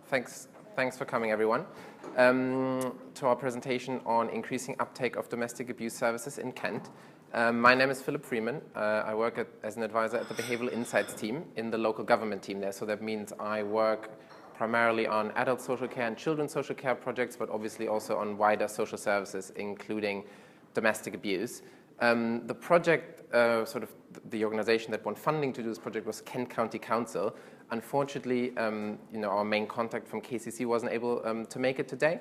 Thanks for coming, everyone, to our presentation on increasing uptake of domestic abuse services in Kent. My name is Freeman. I work as an advisor at the Behavioural Insights team in the local government team there. So that means I work primarily on adult social care and children's social care projects, but obviously also on wider social services, including domestic abuse. The project, the organization that won funding to do this project was Kent County Council. Unfortunately, our main contact from KCC wasn't able to make it today.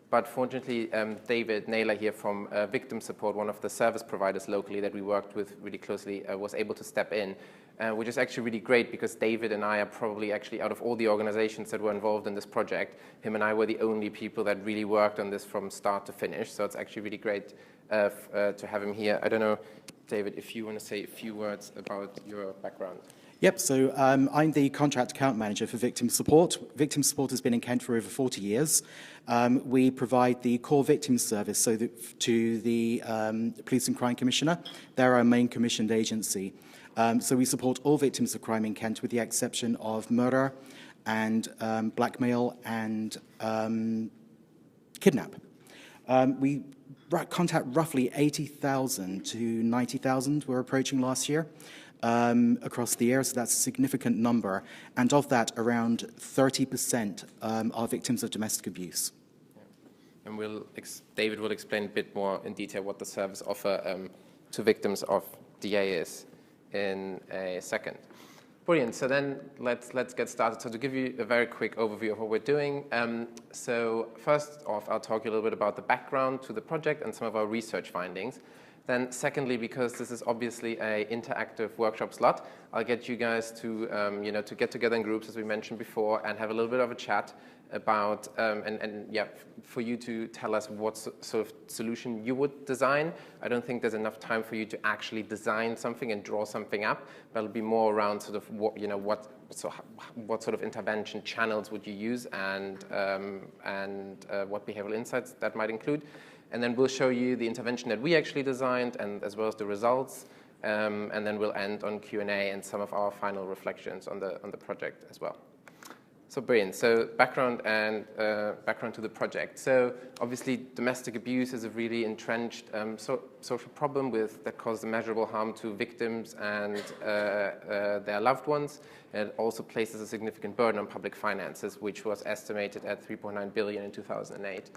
But fortunately, David Naylor here from Victim Support, one of the service providers locally that we worked with really closely, was able to step in, which is actually really great because David and I are probably actually out of all the organizations that were involved in this project, him and I were the only people that really worked on this from start to finish. So it's actually really great to have him here. I don't know, David, if you want to say a few words about your background. Yep, so I'm the contract account manager for Victim Support. Victim Support has been in Kent for over 40 years. We provide the core victim service to the Police and Crime Commissioner. They're our main commissioned agency. So we support all victims of crime in Kent with the exception of murder and blackmail and kidnap. We contact roughly 80,000 to 90,000 we're approaching last year. Across the year, so that's a significant number. And of that, around 30% are victims of domestic abuse. And David will explain a bit more in detail what the service offer to victims of DA is in a second. Brilliant. So then let's get started. So to give you a very quick overview of what we're doing. So first off, I'll talk you a little bit about the background to the project and some of our research findings. Then secondly, because this is obviously an interactive workshop slot, I'll get you guys to, to get together in groups, as we mentioned before, and have a little bit of a chat about, for you to tell us what sort of solution you would design. I don't think there's enough time for you to actually design something and draw something up, but it'll be more around sort of what sort of intervention channels would you use and what behavioral insights that might include. And then we'll show you the intervention that we actually designed, and as well as the results. And then we'll end on Q&A and some of our final reflections on the project as well. So brilliant. So background to the project. So obviously, domestic abuse is a really entrenched social problem that causes immeasurable harm to victims and their loved ones. And it also places a significant burden on public finances, which was estimated at $3.9 billion in 2008.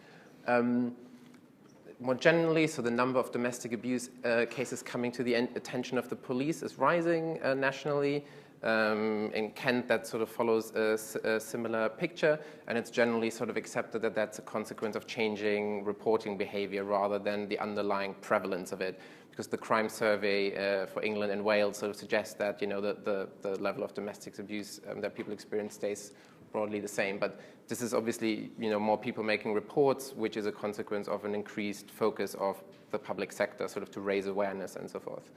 More generally, so the number of domestic abuse cases coming to the attention of the police is rising nationally. In Kent, that sort of follows a similar picture, and it's generally sort of accepted that that's a consequence of changing reporting behavior rather than the underlying prevalence of it. Because the crime survey for England and Wales sort of suggests that the level of domestic abuse that people experience stays broadly the same, but this is obviously more people making reports, which is a consequence of an increased focus of the public sector, sort of to raise awareness and so forth.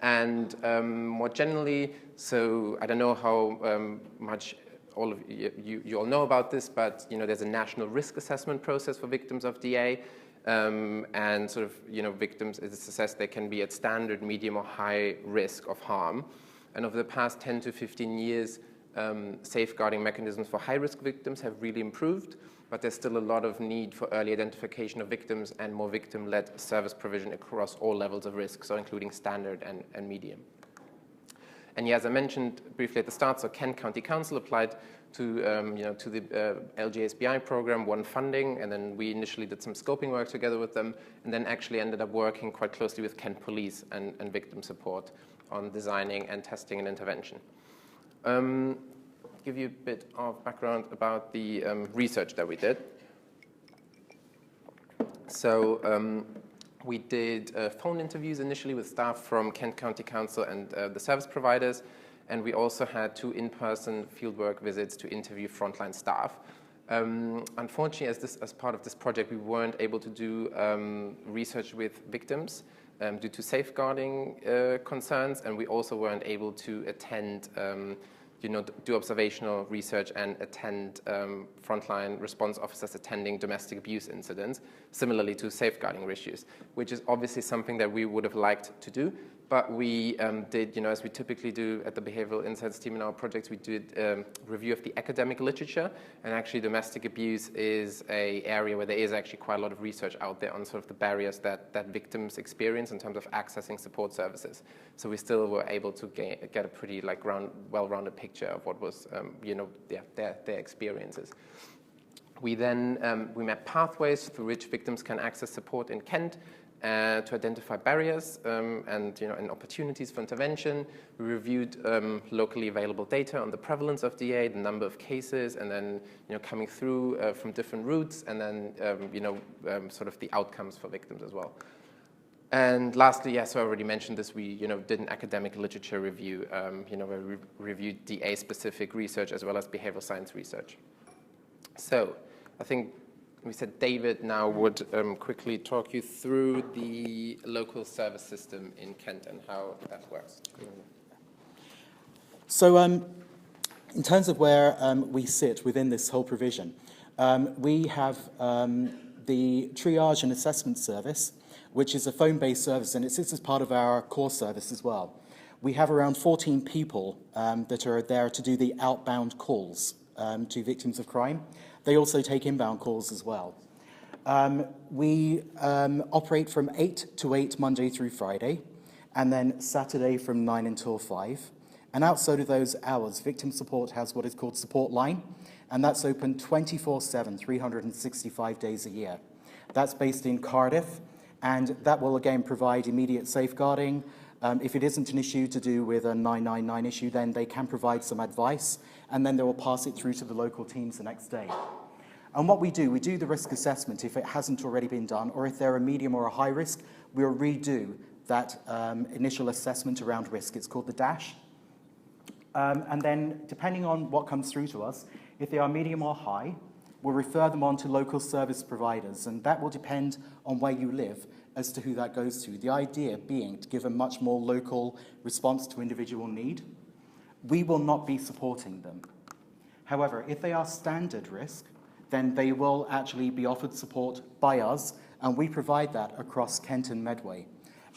And more generally, so I don't know how much all of you all know about this, but there's a national risk assessment process for victims of DA, and sort of victims, it's assessed they can be at standard, medium, or high risk of harm. And over the past 10 to 15 years, safeguarding mechanisms for high-risk victims have really improved, but there's still a lot of need for early identification of victims and more victim-led service provision across all levels of risk, so including standard and medium. And yeah, as I mentioned briefly at the start, so Kent County Council applied to the LGSBI program, won funding, and then we initially did some scoping work together with them, and then actually ended up working quite closely with Kent Police and Victim Support on designing and testing an intervention. Give you a bit of background about the research that we did. So we did phone interviews initially with staff from Kent County Council and the service providers, and we also had 2 in-person fieldwork visits to interview frontline staff. Unfortunately, as part of this project, we weren't able to do research with victims due to safeguarding concerns, and we also weren't able to attend do observational research and attend frontline response officers attending domestic abuse incidents, similarly to safeguarding issues, which is obviously something that we would have liked to do. But we did, as we typically do at the Behavioral Insights team in our projects, we did a review of the academic literature. And actually, domestic abuse is an area where there is actually quite a lot of research out there on sort of the barriers that victims experience in terms of accessing support services. So we still were able to get a pretty well-rounded picture of what was, their experiences. We then we mapped pathways through which victims can access support in Kent to identify barriers and opportunities for intervention. We reviewed locally available data on the prevalence of DA, the number of cases, and then coming through from different routes, and then sort of the outcomes for victims as well. And lastly, yes, so I already mentioned this. We did an academic literature review, where we reviewed DA-specific research as well as behavioral science research. So I think we said David now would quickly talk you through the local service system in Kent and how that works. So in terms of where we sit within this whole provision, we have the Triage and Assessment Service, which is a phone-based service, and it sits as part of our core service as well. We have around 14 people that are there to do the outbound calls to victims of crime. They also take inbound calls as well. We operate from 8 to 8 Monday through Friday, and then Saturday from 9 until 5. And outside of those hours, victim support has what is called Support Line, and that's open 24/7, 365 days a year. That's based in Cardiff, and that will again provide immediate safeguarding. If it isn't an issue to do with a 999 issue, then they can provide some advice, and then they will pass it through to the local teams the next day. And what we do the risk assessment if it hasn't already been done, or if they're a medium or a high risk, we'll redo that initial assessment around risk. It's called the DASH. And then, depending on what comes through to us, if they are medium or high, we'll refer them on to local service providers, and that will depend on where you live as to who that goes to. The idea being to give a much more local response to individual need. We will not be supporting them. However, if they are standard risk, then they will actually be offered support by us, and we provide that across Kent and Medway.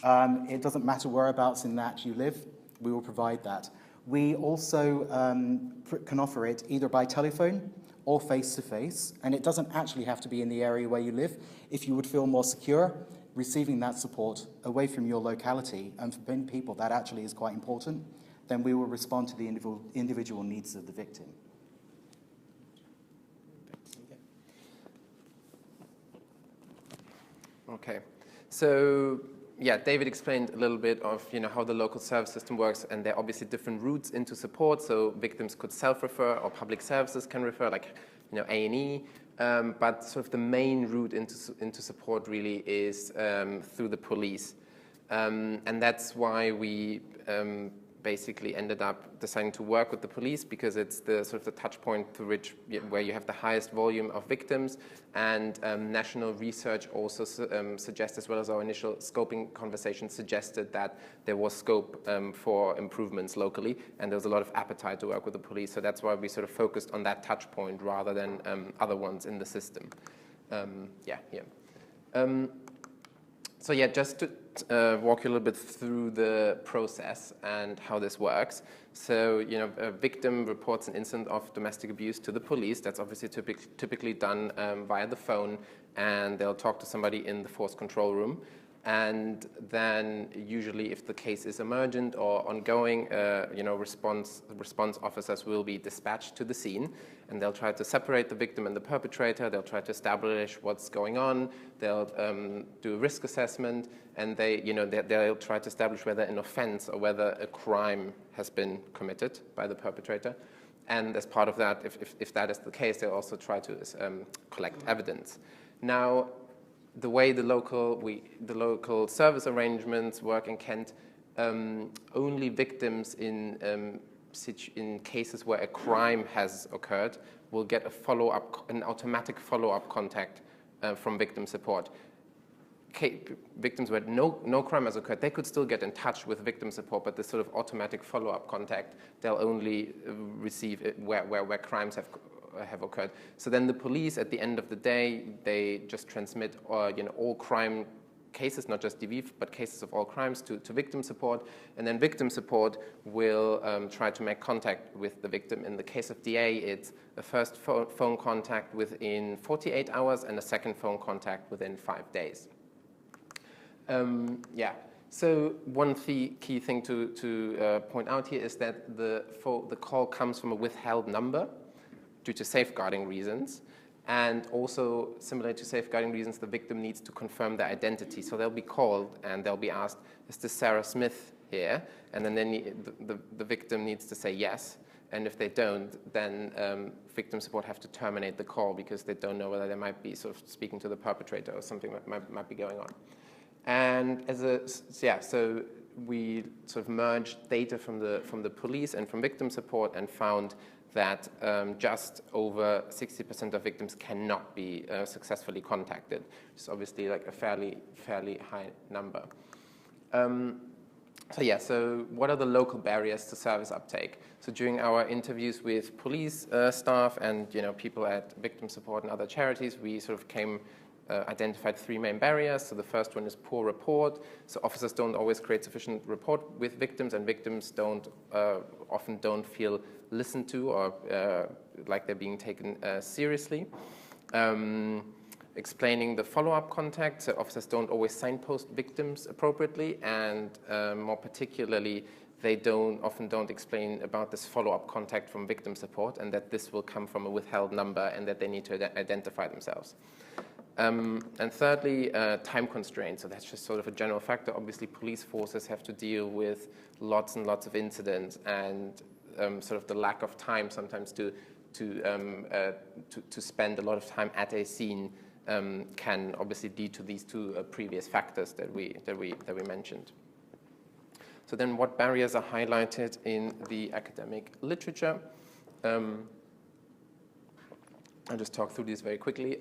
It doesn't matter whereabouts in that you live, we will provide that. We also can offer it either by telephone or face-to-face, and it doesn't actually have to be in the area where you live. If you would feel more secure receiving that support away from your locality, and for many people that actually is quite important, then we will respond to the individual needs of the victim. Okay, so yeah, David explained a little bit of how the local service system works, and there are obviously different routes into support. So victims could self-refer, or public services can refer, like A&E. But sort of the main route into support really is through the police, and that's why we basically ended up deciding to work with the police, because it's the sort of the touch point through which where you have the highest volume of victims. And national research also suggests, as well as our initial scoping conversation, suggested that there was scope for improvements locally, and there was a lot of appetite to work with the police. So that's why we sort of focused on that touch point rather than other ones in the system. So yeah, just to walk you a little bit through the process and how this works. So, a victim reports an incident of domestic abuse to the police. That's obviously typically done via the phone, and they'll talk to somebody in the force control room. And then usually if the case is emergent or ongoing, response officers will be dispatched to the scene, and they'll try to separate the victim and the perpetrator. They'll try to establish what's going on. They'll do a risk assessment, and they'll try to establish whether an offense or whether a crime has been committed by the perpetrator. And as part of that, if that is the case, they'll also try to collect evidence. Now, the way the local service arrangements work in Kent, only victims in cases where a crime has occurred will get an automatic follow-up contact from victim support. Victims where no crime has occurred, they could still get in touch with victim support, but this sort of automatic follow-up contact, they'll only receive it where crimes have occurred. So then the police, at the end of the day, they just transmit all crime cases, not just DV, but cases of all crimes to victim support. And then victim support will try to make contact with the victim. In the case of DA, it's a first phone contact within 48 hours and a second phone contact within 5 days. So one key thing to point out here is that the call comes from a withheld number due to safeguarding reasons. And also, similar to safeguarding reasons, the victim needs to confirm their identity. So they'll be called and they'll be asked, is this Sarah Smith here? And then the victim needs to say yes. And if they don't, then victim support have to terminate the call because they don't know whether they might be sort of speaking to the perpetrator or something that might be going on. And so we sort of merged data from the police and from victim support and found that just over 60% of victims cannot be successfully contacted, which is obviously like a fairly high number. So what are the local barriers to service uptake? So during our interviews with police staff and people at victim support and other charities, we sort of identified 3 main barriers. So the first one is poor report. So officers don't always create sufficient rapport with victims, and victims often don't feel listened to or like they're being taken seriously. Explaining the follow-up contact, so officers don't always signpost victims appropriately, and more particularly, they often don't explain about this follow-up contact from victim support, and that this will come from a withheld number, and that they need to identify themselves. And thirdly, time constraints. So that's just sort of a general factor. Obviously, police forces have to deal with lots and lots of incidents, and sort of the lack of time sometimes to spend a lot of time at a scene can obviously lead to these 2 previous factors that we mentioned. So then, what barriers are highlighted in the academic literature? I'll just talk through these very quickly.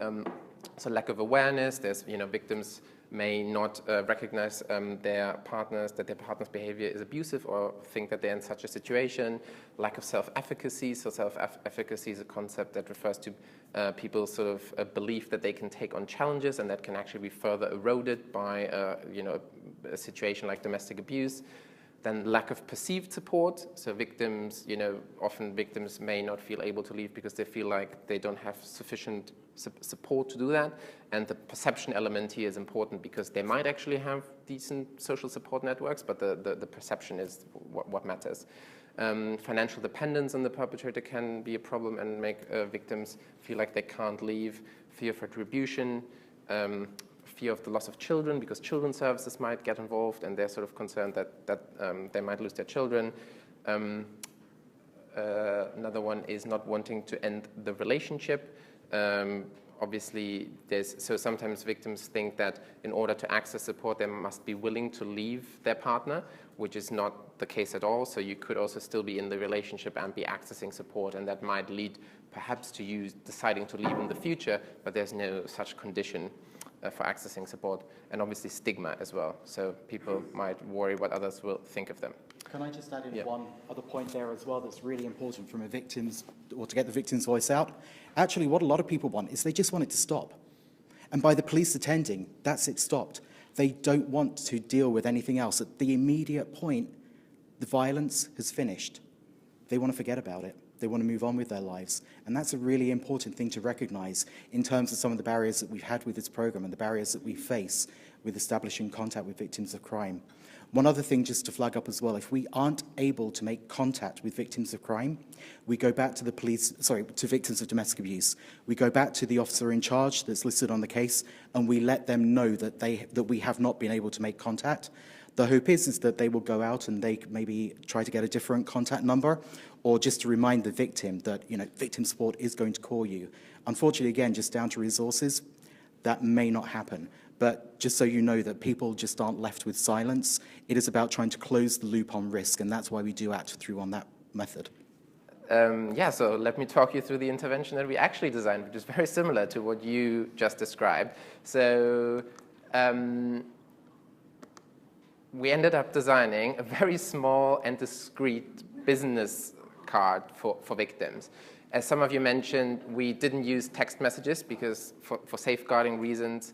So lack of awareness. There's victims may not recognize that their partner's behavior is abusive or think that they're in such a situation. Lack of self-efficacy. So self-efficacy is a concept that refers to people's sort of belief that they can take on challenges, and that can actually be further eroded by a situation like domestic abuse. Then lack of perceived support. So victims, often victims may not feel able to leave because they feel like they don't have sufficient support to do that. And the perception element here is important because they might actually have decent social support networks, but the perception is what matters. Financial dependence on the perpetrator can be a problem and make victims feel like they can't leave. Fear of retribution. Fear of the loss of children, because children's services might get involved, and they're sort of concerned that they might lose their children. Another one is not wanting to end the relationship. Obviously, so sometimes victims think that in order to access support, they must be willing to leave their partner, which is not the case at all. So you could also still be in the relationship and be accessing support, and that might lead perhaps to you deciding to leave in the future, but there's no such condition for accessing support. And obviously stigma as well. So people might worry what others will think of them. Can I just add in one other point there as well that's really important from to get the victim's voice out? Actually, what a lot of people want is they just want it to stop. And by the police attending, that's it stopped. They don't want to deal with anything else. At the immediate point, the violence has finished. They want to forget about it. They want to move on with their lives. And that's a really important thing to recognize in terms of some of the barriers that we've had with this program and the barriers that we face with establishing contact with victims of crime. One other thing just to flag up as well, if we aren't able to make contact with victims of crime, we go back to to victims of domestic abuse. We go back to the officer in charge that's listed on the case, and we let them know that we have not been able to make contact. The hope is that they will go out and they maybe try to get a different contact number, or just to remind the victim that, victim support is going to call you. Unfortunately, again, just down to resources, that may not happen. But just so you know that people just aren't left with silence, it is about trying to close the loop on risk, and that's why we do act through on that method. So let me talk you through the intervention that we actually designed, which is very similar to what you just described. So we ended up designing a very small and discreet business card for victims. As some of you mentioned, we didn't use text messages because for safeguarding reasons,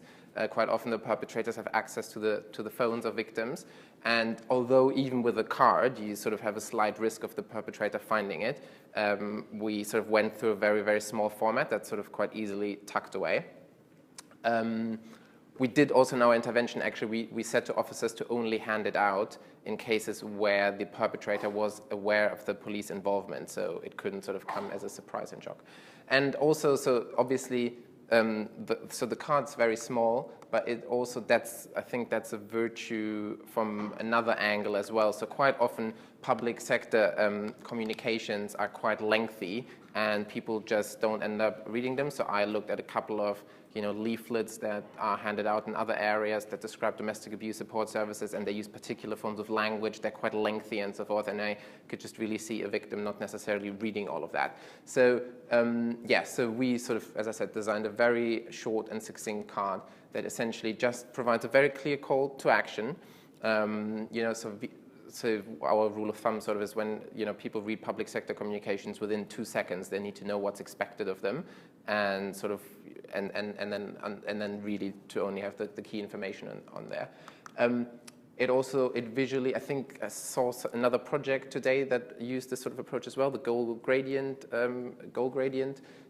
Quite often the perpetrators have access to the phones of victims. And although even with a card, you sort of have a slight risk of the perpetrator finding it, we sort of went through a very, very small format that's sort of quite easily tucked away. We did also in our intervention, actually, we said to officers to only hand it out in cases where the perpetrator was aware of the police involvement, so it couldn't sort of come as a surprise and shock. And also, so obviously, so the card's very small, but it also, I think that's a virtue from another angle as well. So quite often, public sector communications are quite lengthy, and people just don't end up reading them. So I looked at a couple of leaflets that are handed out in other areas that describe domestic abuse support services, and they use particular forms of language. They're quite lengthy and so forth, and I could just really see a victim not necessarily reading all of that. So yeah, so we sort of, as I said, designed a very short and succinct card that essentially just provides a very clear call to action. So our rule of thumb sort of is when people read public sector communications, within 2 seconds they need to know what's expected of them, and sort of and then really to only have the key information on there. It visually, I think I saw another project today that used this sort of approach as well, the goal gradient.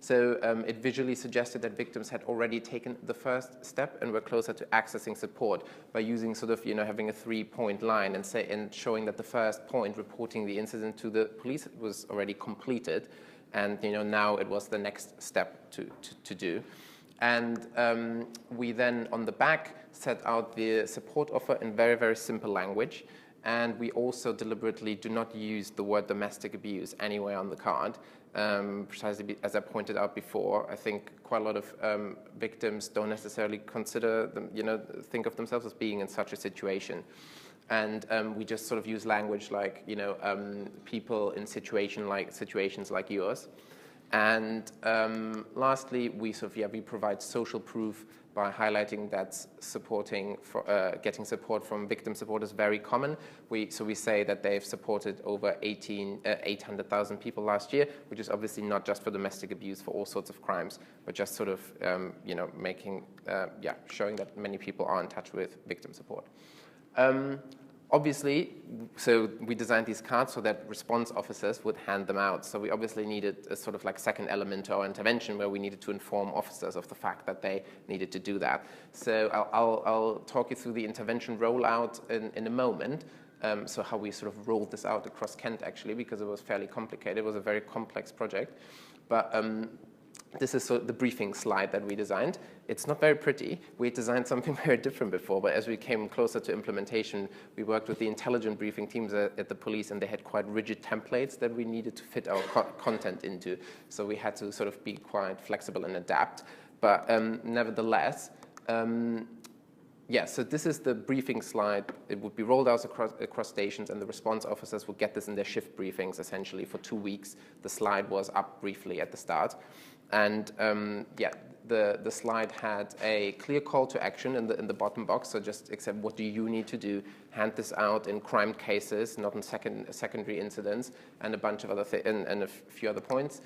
So it visually suggested that victims had already taken the first step and were closer to accessing support by using sort of, having a 3-point line and showing that the first point, reporting the incident to the police, was already completed. And now it was the next step to do. And we then, on the back, set out the support offer in very, very simple language. And we also deliberately do not use the word domestic abuse anywhere on the card. Precisely as I pointed out before, I think quite a lot of victims don't necessarily consider them, think of themselves as being in such a situation. And we just sort of use language like, people in situations like yours. And lastly, we provide social proof by highlighting that getting support from victim support is very common. So we say that they've supported over 800,000 people last year, which is obviously not just for domestic abuse, for all sorts of crimes, but just sort of showing that many people are in touch with victim support. Obviously, so we designed these cards so that response officers would hand them out. So we obviously needed a sort of like second element to our intervention where we needed to inform officers of the fact that they needed to do that. So I'll talk you through the intervention rollout in a moment. So how we sort of rolled this out across Kent, actually, because it was fairly complicated. It was a very complex project. But this is the briefing slide that we designed. It's not very pretty. We designed something very different before, but as we came closer to implementation, we worked with the intelligent briefing teams at the police, and they had quite rigid templates that we needed to fit our content into. So we had to sort of be quite flexible and adapt. But nevertheless, so this is the briefing slide. It would be rolled out across stations, and the response officers would get this in their shift briefings, essentially, for 2 weeks. The slide was up briefly at the start. And the slide had a clear call to action in the bottom box. So just except what do you need to do? Hand this out in crime cases, not in secondary incidents, and a bunch of other and a few other points.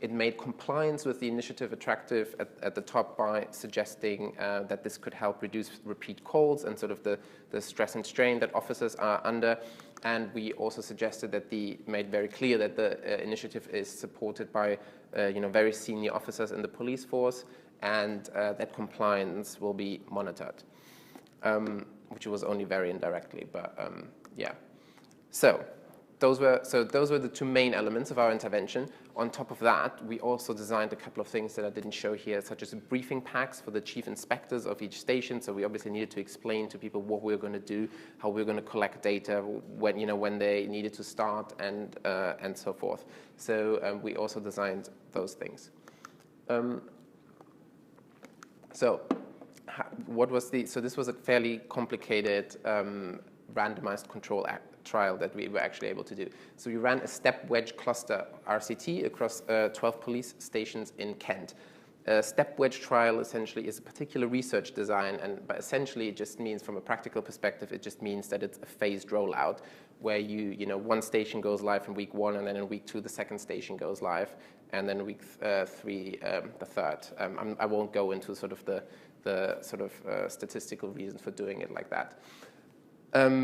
It made compliance with the initiative attractive at the top by suggesting that this could help reduce repeat calls and sort of the stress and strain that officers are under. And we also suggested that made very clear that the initiative is supported by very senior officers in the police force, and that compliance will be monitored, which was only very indirectly, but yeah. So those were the two main elements of our intervention. On top of that, we also designed a couple of things that I didn't show here, such as briefing packs for the chief inspectors of each station. So we obviously needed to explain to people what we were going to do, how we were going to collect data, when they needed to start, and so forth. So we also designed those things. So this was a fairly complicated randomized control trial that we were actually able to do. So we ran a step wedge cluster RCT across 12 police stations in Kent. A step wedge trial essentially is a particular research design, but essentially it just means, from a practical perspective, it just means that it's a phased rollout where one station goes live in week 1, and then in week 2 the second station goes live, and then week 3 the third. I won't go into sort of the the sort of statistical reason for doing it like that.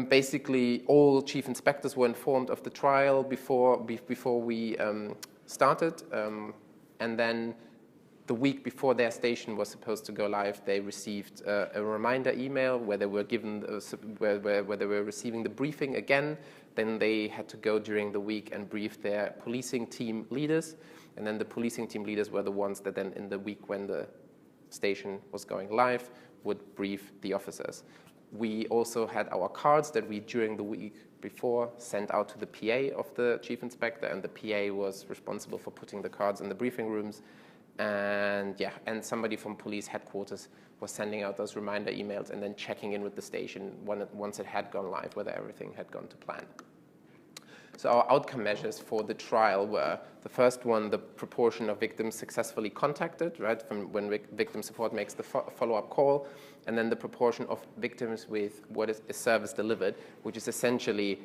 Basically, all chief inspectors were informed of the trial before we started, and then the week before their station was supposed to go live, they received a reminder email where they were given where they were receiving the briefing again. Then they had to go during the week and brief their policing team leaders, and then the policing team leaders were the ones that then in the week when the station was going live would brief the officers. We also had our cards that we, during the week before, sent out to the PA of the chief inspector, and the PA was responsible for putting the cards in the briefing rooms. And yeah, and somebody from police headquarters was sending out those reminder emails and then checking in with the station once it had gone live, whether everything had gone to plan. So our outcome measures for the trial were, the first one, the proportion of victims successfully contacted, right, from when victim support makes the follow-up call, and then the proportion of victims with what is a service delivered, which is essentially,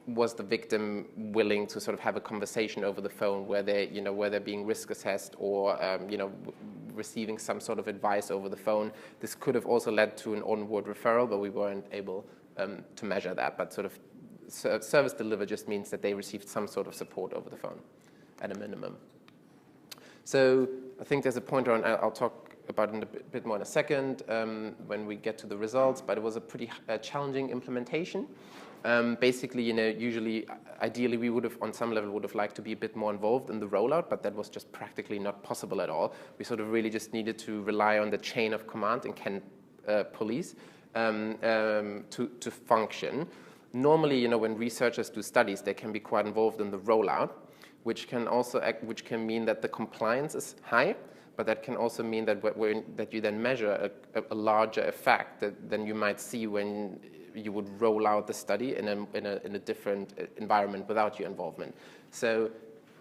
was the victim willing to sort of have a conversation over the phone where they, where they're being risk assessed or, receiving some sort of advice over the phone. This could have also led to an onward referral, but we weren't able to measure that. But sort of service delivered just means that they received some sort of support over the phone at a minimum. So I think there's a pointer on, I'll talk about it a bit more in a second when we get to the results, but it was a pretty challenging implementation. Basically, usually, ideally, we would have, on some level, would have liked to be a bit more involved in the rollout, but that was just practically not possible at all. We sort of really just needed to rely on the chain of command in Kent Police to function. Normally, when researchers do studies, they can be quite involved in the rollout, which can mean that the compliance is high, but that can also mean that that you then measure a larger effect than you might see when you would roll out the study in a different environment without your involvement. So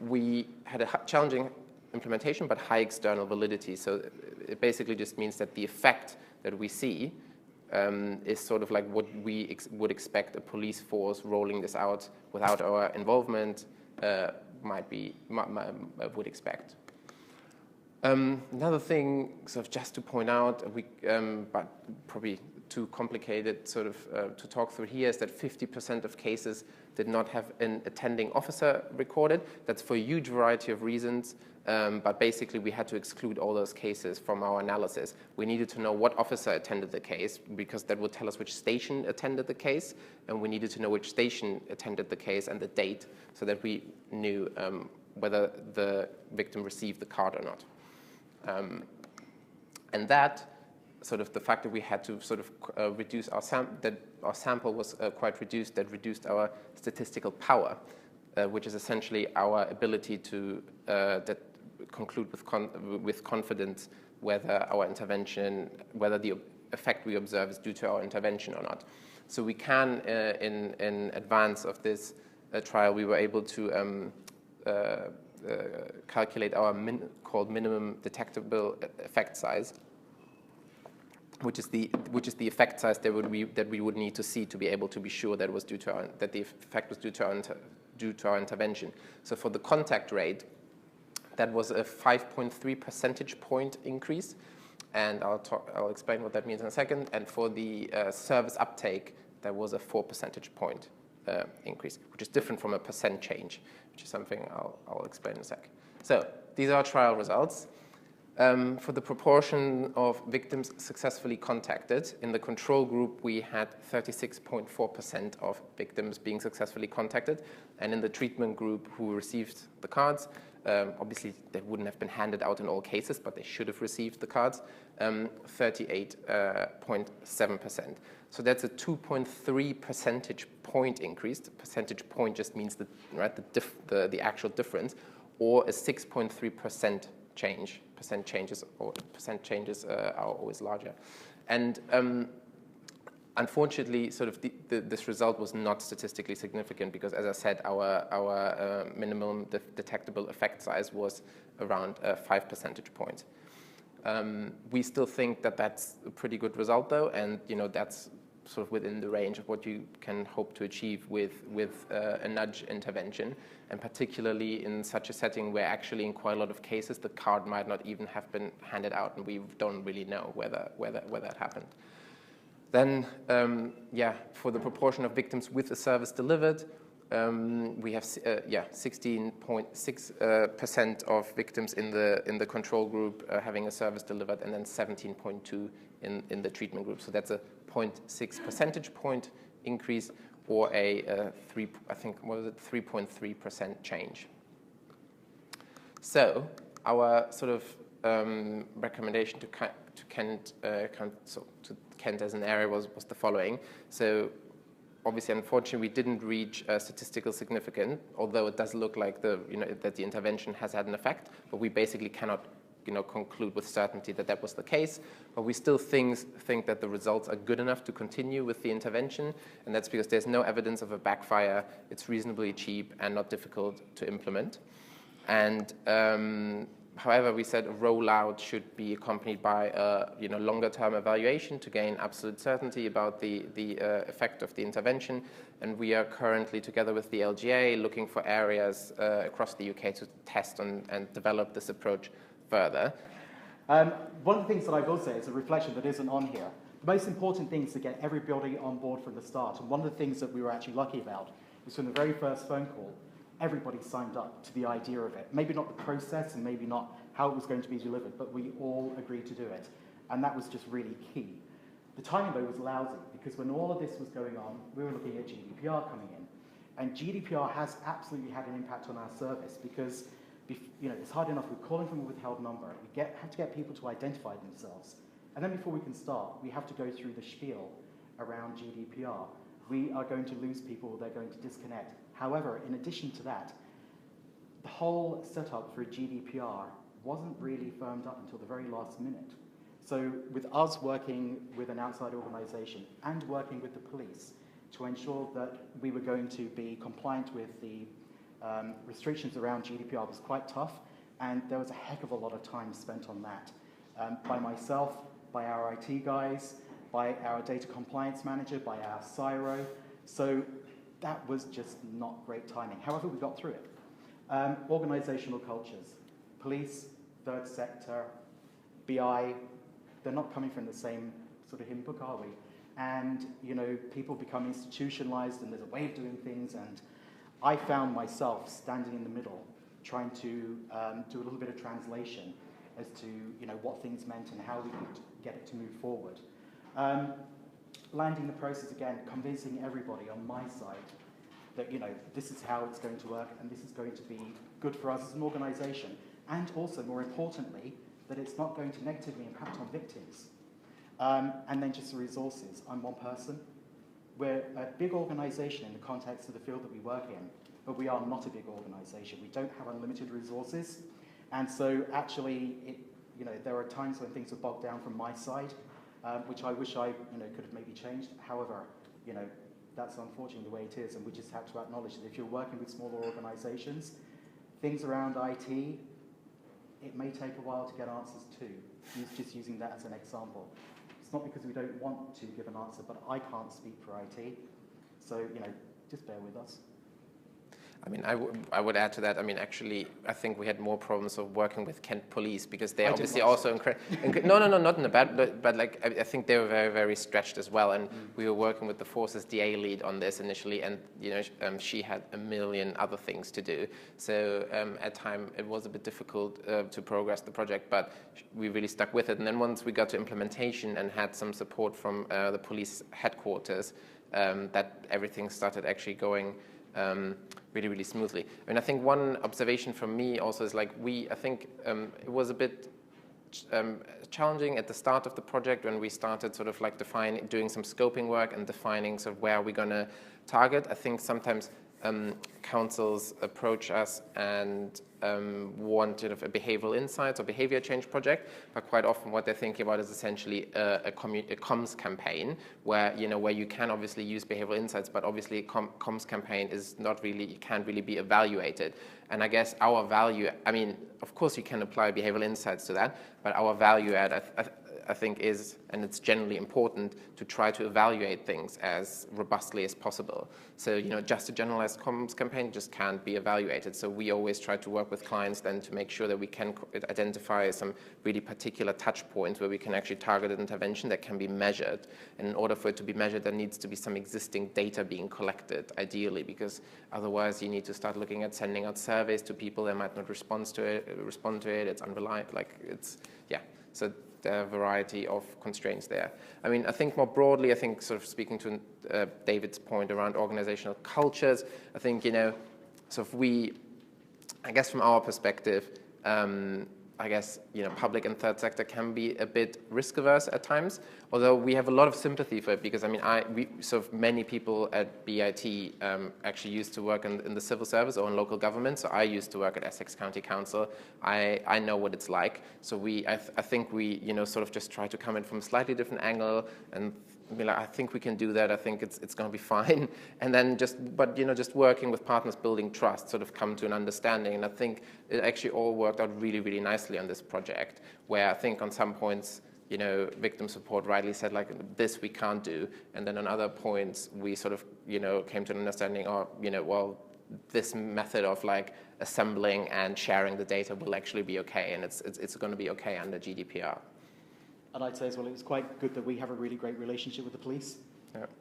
we had a challenging implementation, but high external validity. So it basically just means that the effect that we see is sort of like what we would expect a police force rolling this out without our involvement would expect. Another thing, sort of just to point out, but probably too complicated sort of to talk through here, is that 50% of cases did not have an attending officer recorded. That's for a huge variety of reasons, but basically we had to exclude all those cases from our analysis. We needed to know what officer attended the case, because that would tell us which station attended the case, and we needed to know which station attended the case and the date, so that we knew whether the victim received the card or not. And that, sort of the fact that we had to sort of reduce our sample was quite reduced, that reduced our statistical power, which is essentially our ability to conclude with confidence whether our intervention, whether the effect we observe is due to our intervention or not. So we can, in advance of this trial, we were able to calculate our called minimum detectable effect size, which is the effect size that we would need to see to be able to be sure that it was that the effect was due to our intervention. So for the contact rate, that was a 5.3 percentage point increase, and I'll explain what that means in a second. And for the service uptake, that was a 4 percentage point increase, which is different from a percent change, which is something I'll explain in a sec. So these are trial results. For the proportion of victims successfully contacted, in the control group we had 36.4% of victims being successfully contacted, and in the treatment group who received the cards, obviously they wouldn't have been handed out in all cases, but they should have received the cards, 38.7%. So that's a 2.3 percentage point increase. The percentage point just means the actual difference, or a 6.3% change. Percent changes are always larger, and unfortunately, sort of this result was not statistically significant because, as I said, our minimum detectable effect size was around 5 percentage points. We still think that that's a pretty good result, though, and that's sort of within the range of what you can hope to achieve with a nudge intervention, and particularly in such a setting where actually in quite a lot of cases the card might not even have been handed out, and we don't really know whether that happened. Then, for the proportion of victims with a service delivered, we have 16.6% of victims in the control group having a service delivered, and then 17.2 in the treatment group. So that's a 0.6 percentage point increase, or a 3.3% change. So our sort of recommendation to Kent as an area was the following. So obviously, unfortunately, we didn't reach statistical significance, although it does look like that the intervention has had an effect, but we basically cannot conclude with certainty that that was the case. But we still think that the results are good enough to continue with the intervention, and that's because there's no evidence of a backfire. It's reasonably cheap and not difficult to implement. And however, we said a rollout should be accompanied by a longer-term evaluation to gain absolute certainty about the effect of the intervention. And we are currently, together with the LGA, looking for areas across the UK to test and develop this approach further. One of the things that I will say is a reflection that isn't on here. The most important thing is to get everybody on board from the start. And one of the things that we were actually lucky about is from the very first phone call, everybody signed up to the idea of it. Maybe not the process and maybe not how it was going to be delivered, but we all agreed to do it. And that was just really key. The timing, though, was lousy, because when all of this was going on, we were looking at GDPR coming in. And GDPR has absolutely had an impact on our service, because it's hard enough. We're calling from a withheld number. We have to get people to identify themselves. And then before we can start, we have to go through the spiel around GDPR. We are going to lose people. They're going to disconnect. However, in addition to that, the whole setup for GDPR wasn't really firmed up until the very last minute. So with us working with an outside organization and working with the police to ensure that we were going to be compliant with the restrictions around GDPR was quite tough, and there was a heck of a lot of time spent on that. By myself, by our IT guys, by our data compliance manager, by our CSIRO. So that was just not great timing. However, we got through it. Organizational cultures. Police, third sector, BI, they're not coming from the same sort of hymn book, are we? And, people become institutionalized, and there's a way of doing things, and I found myself standing in the middle, trying to do a little bit of translation as to, what things meant and how we could get it to move forward. Landing the process again, convincing everybody on my side that, this is how it's going to work, and this is going to be good for us as an organization. And also, more importantly, that it's not going to negatively impact on victims. And then just the resources. I'm one person. We're a big organization in the context of the field that we work in, but we are not a big organization. We don't have unlimited resources. And so actually, there are times when things are bogged down from my side, which I wish I could have maybe changed. However, that's unfortunately the way it is, and we just have to acknowledge that if you're working with smaller organizations, things around IT, it may take a while to get answers to. Just using that as an example. It's not because we don't want to give an answer, but I can't speak for IT. So, just bear with us. I mean, I would add to that. I mean, actually, I think we had more problems of working with Kent Police, because they obviously also no, not in a bad, but like I think they were very, very stretched as well. And we were working with the Forces DA lead on this initially, and she had a million other things to do. So at time it was a bit difficult to progress the project, but we really stuck with it. And then once we got to implementation and had some support from the police headquarters, that everything started actually going really, really smoothly. I mean, I think one observation from me also is like I think it was a bit challenging at the start of the project when we started sort of like doing some scoping work and defining sort of where we're going to target. I think sometimes councils approach us and want sort of a behavioral insights or behavior change project, but quite often what they're thinking about is essentially a comms campaign where you can obviously use behavioral insights, but obviously a comms campaign is not really, can't really be evaluated. And I guess our value, I mean, of course you can apply behavioral insights to that, but our value add, I think is, and it's generally important, to try to evaluate things as robustly as possible. So, just a generalized comms campaign just can't be evaluated. So we always try to work with clients then to make sure that we can identify some really particular touch points where we can actually target an intervention that can be measured. And in order for it to be measured, there needs to be some existing data being collected, ideally, because otherwise you need to start looking at sending out surveys to people that might not respond to it. It's unreliable, yeah. So there are a variety of constraints there. I mean, I think more broadly, I think sort of speaking to David's point around organizational cultures, I think, so if we, I guess from our perspective, I guess, public and third sector can be a bit risk averse at times, although we have a lot of sympathy for it because, I mean, many people at BIT actually used to work in the civil service or in local government. So I used to work at Essex County Council. I know what it's like. So I think we, sort of just try to come in from a slightly different angle and be like, I think we can do that. I think it's going to be fine. And then just working with partners, building trust, sort of come to an understanding. And I think it actually all worked out really, really nicely on this project, where I think on some points, victim support rightly said, like, this we can't do. And then on other points, we sort of, came to an understanding, well, this method of like assembling and sharing the data will actually be okay. And it's going to be okay under GDPR. And I'd say as well, it was quite good that we have a really great relationship with the police,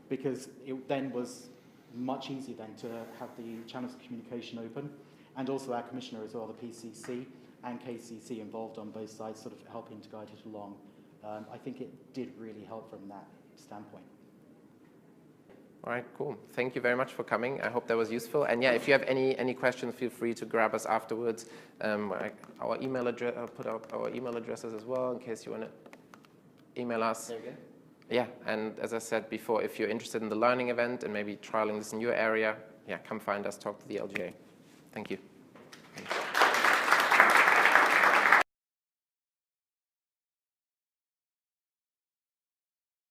because it then was much easier then to have the channels of communication open, and also our commissioner as well, the PCC and KCC involved on both sides, sort of helping to guide it along. I think it did really help from that standpoint. All right, cool. Thank you very much for coming. I hope that was useful. And yeah, if you have any questions, feel free to grab us afterwards. Our email address, I'll put up our email addresses as well in case you want to email us. There you go. Yeah, and as I said before, if you're interested in the learning event and maybe trialing this in your area, yeah, come find us, talk to the LGA. Thank you.